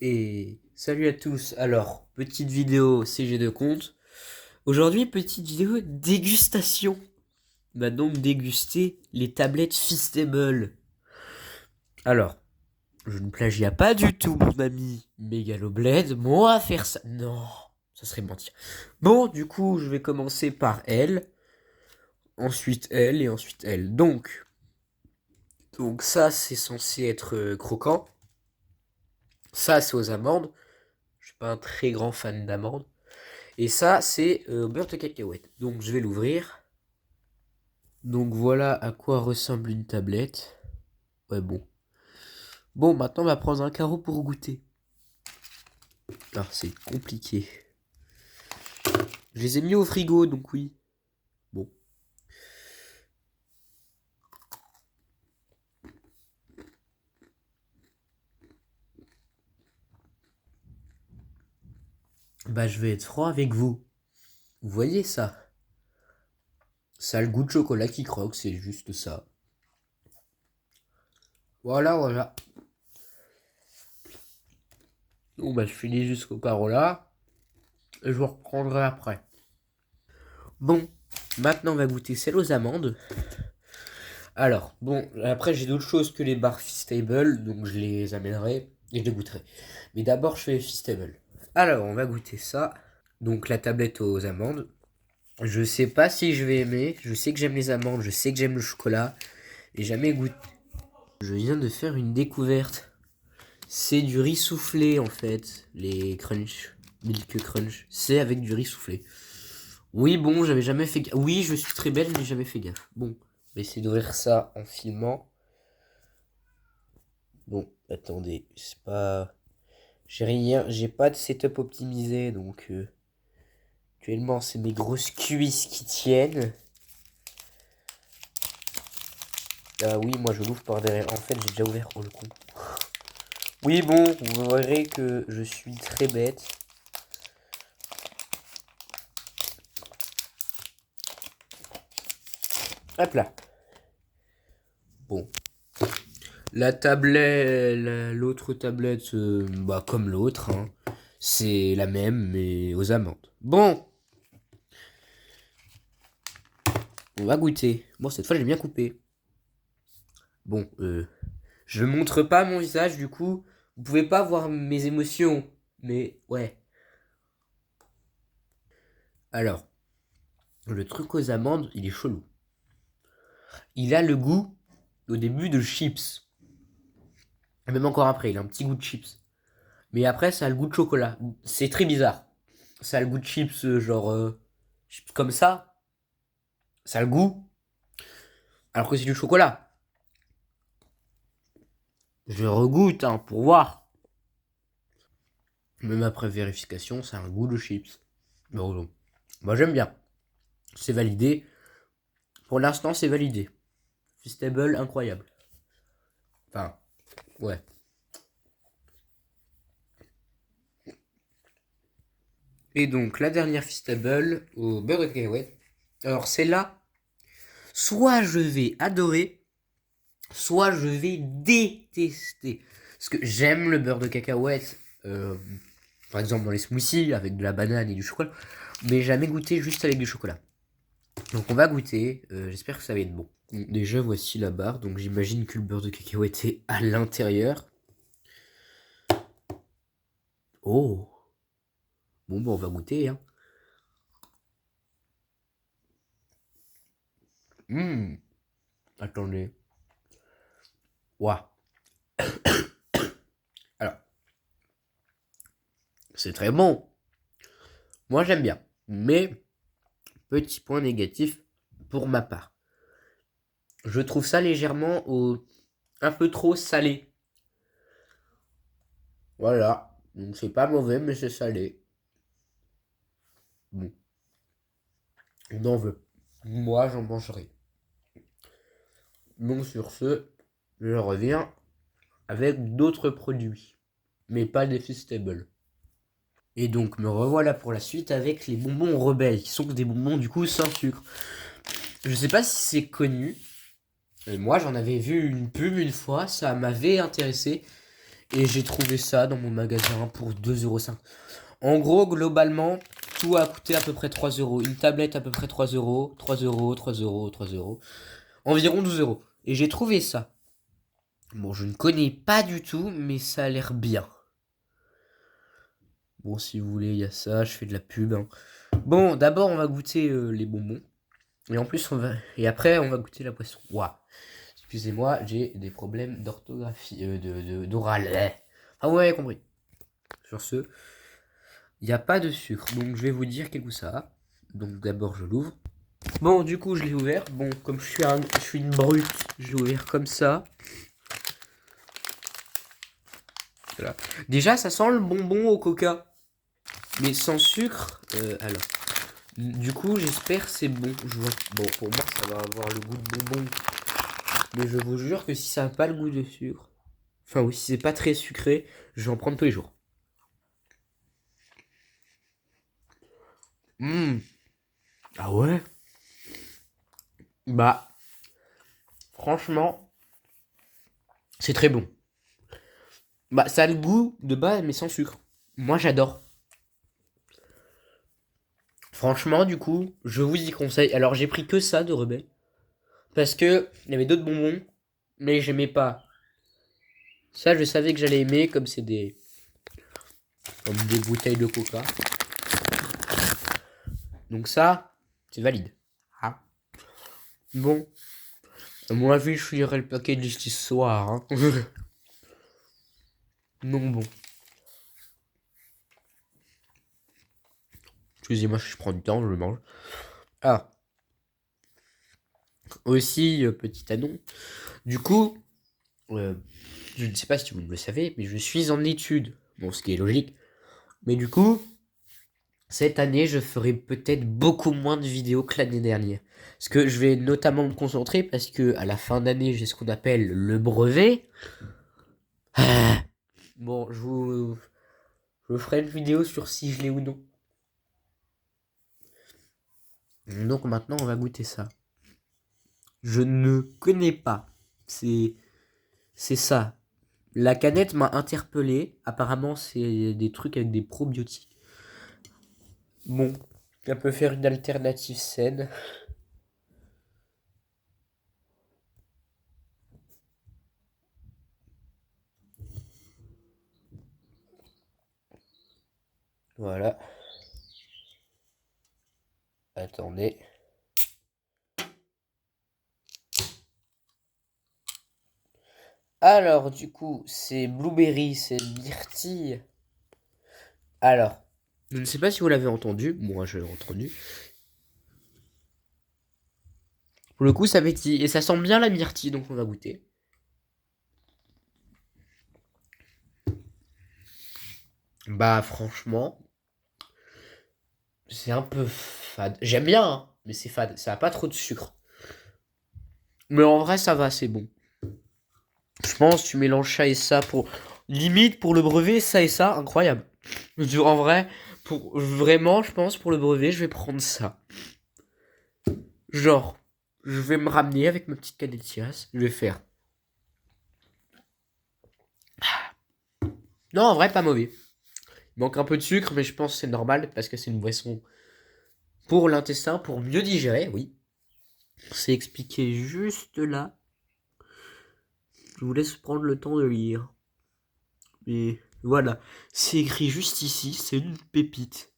Et salut à tous. Alors, petite vidéo CG de compte. Aujourd'hui, petite vidéo dégustation. On va donc déguster les tablettes Feastable. Alors, je ne plagie pas du tout mon ami Megaloblade. Moi, faire ça. Non, ça serait mentir. Bon, du coup, je vais commencer par elle. Ensuite elle et ensuite elle. Donc ça, c'est censé être croquant. Ça, c'est aux amandes. Je suis pas un très grand fan d'amandes. Et ça, c'est beurre de cacahuète. Donc, je vais l'ouvrir. Donc, voilà à quoi ressemble une tablette. Ouais, bon. Bon, maintenant, on va prendre un carreau pour goûter. Ah, c'est compliqué. Je les ai mis au frigo, donc oui. Bon. Bah, je vais être franc avec vous. Vous voyez ça? Ça a le goût de chocolat qui croque, c'est juste ça. Voilà, voilà. Bon, bah, je finis jusqu'au carreau là. Et je vous reprendrai après. Bon, maintenant, on va goûter celle aux amandes. Alors, bon, après j'ai d'autres choses que les barres Feastable, donc je les amènerai et je les goûterai. Mais d'abord je fais les Feastable. Alors, on va goûter ça. Donc la tablette aux amandes. Je sais pas si je vais aimer. Je sais que j'aime les amandes, je sais que j'aime le chocolat. Et jamais goûté. Je viens de faire une découverte. C'est du riz soufflé en fait. Les crunch, milk crunch. C'est avec du riz soufflé. Oui, bon, j'avais jamais fait gaffe. Oui, je suis très belle, mais j'ai jamais fait gaffe. Bon, on va essayer d'ouvrir ça en filmant. Bon, attendez, c'est pas... J'ai rien, j'ai pas de setup optimisé, donc... actuellement, c'est mes grosses cuisses qui tiennent. Ah oui, moi je l'ouvre par derrière. En fait, j'ai déjà ouvert, oh le con. Oui, bon, vous verrez que je suis très bête. Hop là. Bon. La tablette, l'autre tablette, bah comme l'autre, hein. C'est la même, mais aux amandes. Bon, on va goûter. Bon, cette fois, j'ai bien coupé. Bon, je montre pas mon visage, du coup, vous pouvez pas voir mes émotions. Mais ouais. Alors, le truc aux amandes, il est chelou. Il a le goût, au début, de chips. Et même encore après, il a un petit goût de chips. Mais après, ça a le goût de chocolat. C'est très bizarre. Ça a le goût de chips, genre, chips comme ça. Ça a le goût. Alors que c'est du chocolat. Je regoute, hein, pour voir. Même après vérification, ça a un goût de chips. Bon, moi j'aime bien. C'est validé. Pour l'instant, c'est validé. Feastable, incroyable. Enfin, ouais. Et donc, la dernière Feastable au beurre de cacahuète. Alors, celle-là, soit je vais adorer, soit je vais détester. Parce que j'aime le beurre de cacahuète, par exemple dans les smoothies, avec de la banane et du chocolat, mais jamais goûté juste avec du chocolat. Donc on va goûter, j'espère que ça va être bon. Déjà voici la barre, donc j'imagine que le beurre de cacahuète est à l'intérieur. Oh, bon bah on va goûter, hein. Attendez. Ouah. Alors, c'est très bon. Moi j'aime bien. Mais, petit point négatif pour ma part. Je trouve ça légèrement un peu trop salé. Voilà. Donc c'est pas mauvais, mais c'est salé. Bon. On en veut. Moi j'en mangerai. Donc sur ce, je reviens avec d'autres produits. Mais pas des Feastables. Et donc me revoilà pour la suite avec les bonbons rebelles, qui sont des bonbons du coup sans sucre. Je sais pas si c'est connu. Et moi j'en avais vu une pub une fois, ça m'avait intéressé. Et j'ai trouvé ça dans mon magasin pour 2,5 €. En gros, globalement, tout a coûté à peu près 3 €. Une tablette à peu près 3 €, 3 €, 3 €, 3 €. Environ 12 €. Et j'ai trouvé ça. Bon, je ne connais pas du tout, mais ça a l'air bien. Bon, si vous voulez, il y a ça, je fais de la pub, hein. Bon, d'abord, on va goûter les bonbons. Et en plus, et après, on va goûter la boisson. Waouh. Excusez-moi, j'ai des problèmes d'orthographie, d'oral. Ah ouais, compris. Sur ce, il n'y a pas de sucre, donc je vais vous dire quel goût ça a. Donc d'abord, je l'ouvre. Bon, du coup, je l'ai ouvert. Bon, comme je suis une brute, je l'ai ouvert comme ça. Voilà. Déjà, ça sent le bonbon au coca. Mais sans sucre, alors. Du coup, j'espère c'est bon. Bon, pour moi, ça va avoir le goût de bonbon. Mais je vous jure que si ça n'a pas le goût de sucre, enfin oui, si c'est pas très sucré, je vais en prendre tous les jours. Ah ouais. Bah, franchement, c'est très bon. Bah, ça a le goût de base, mais sans sucre. Moi, j'adore. Franchement, du coup, je vous y conseille. Alors, j'ai pris que ça de Rebelle. Parce que il y avait d'autres bonbons, mais j'aimais pas. Ça, je savais que j'allais aimer, comme des bouteilles de coca. Donc ça, c'est valide. Ah. Bon, à mon avis, je finirai le paquet d'ici ce soir. Hein. Non, bon. Excusez-moi, je prends du temps, je le mange. Ah, aussi, petit anon. Du coup, euh, je ne sais pas si vous le savez, mais je suis en études. Bon, ce qui est logique. Mais du coup, cette année, je ferai peut-être beaucoup moins de vidéos que l'année dernière. Parce que je vais notamment me concentrer parce que à la fin d'année, j'ai ce qu'on appelle le brevet. Ah. Bon, je ferai une vidéo sur si je l'ai ou non. Donc maintenant, on va goûter ça. Je ne connais pas. C'est ça. La canette m'a interpellé. Apparemment, c'est des trucs avec des probiotiques. Bon, ça peut faire une alternative saine. Voilà. Attendez. Alors, du coup, c'est blueberry, c'est myrtille. Alors, je ne sais pas si vous l'avez entendu. Moi, je l'ai entendu. Pour le coup, ça pétille. Et ça sent bien la myrtille, donc on va goûter. Bah, franchement, c'est un peu fade. J'aime bien, hein, mais c'est fade. Ça a pas trop de sucre. Mais en vrai, ça va, c'est bon. Je pense, tu mélanges ça et ça pour. Limite, pour le brevet, ça et ça, incroyable. En vrai, pour vraiment, je pense, pour le brevet, je vais prendre ça. Genre, je vais me ramener avec ma petite canette Tias. Je vais faire. Non, en vrai, pas mauvais. Il manque un peu de sucre, mais je pense que c'est normal parce que c'est une boisson pour l'intestin, pour mieux digérer, oui. C'est expliqué juste là. Je vous laisse prendre le temps de lire. Et voilà, c'est écrit juste ici, c'est une pépite.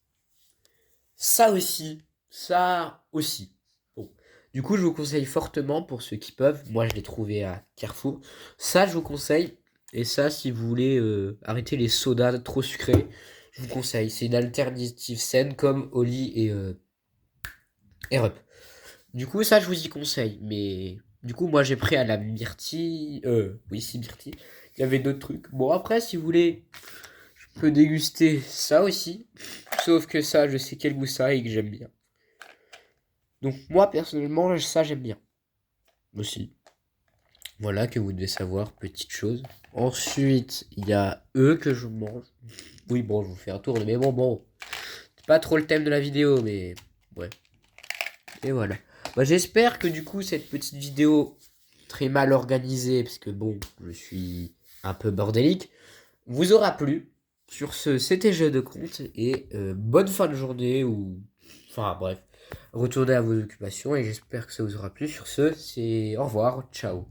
Ça aussi, ça aussi. Bon. Du coup, je vous conseille fortement pour ceux qui peuvent. Moi, je l'ai trouvé à Carrefour. Ça, je vous conseille. Et ça, si vous voulez arrêter les sodas trop sucrés, je vous conseille. C'est une alternative saine comme Oli et Rup. Du coup, ça, je vous y conseille. Mais du coup, moi, j'ai pris à la myrtille. Oui, c'est myrtille. Il y avait d'autres trucs. Bon, après, si vous voulez, je peux déguster ça aussi. Sauf que ça, je sais quel goût ça a et que j'aime bien. Donc, moi, personnellement, ça, j'aime bien. Aussi. Voilà que vous devez savoir, petite chose. Ensuite, il y a eux que je mange. Oui, bon, je vous fais un tour de mes bonbons. C'est pas trop le thème de la vidéo, mais ouais. Et voilà. Bah, j'espère que du coup, cette petite vidéo très mal organisée, parce que bon, je suis un peu bordélique, vous aura plu. Sur ce, c'était Jeu de compte et bonne fin de journée ou... Enfin bref, retournez à vos occupations et j'espère que ça vous aura plu. Sur ce, c'est au revoir, ciao.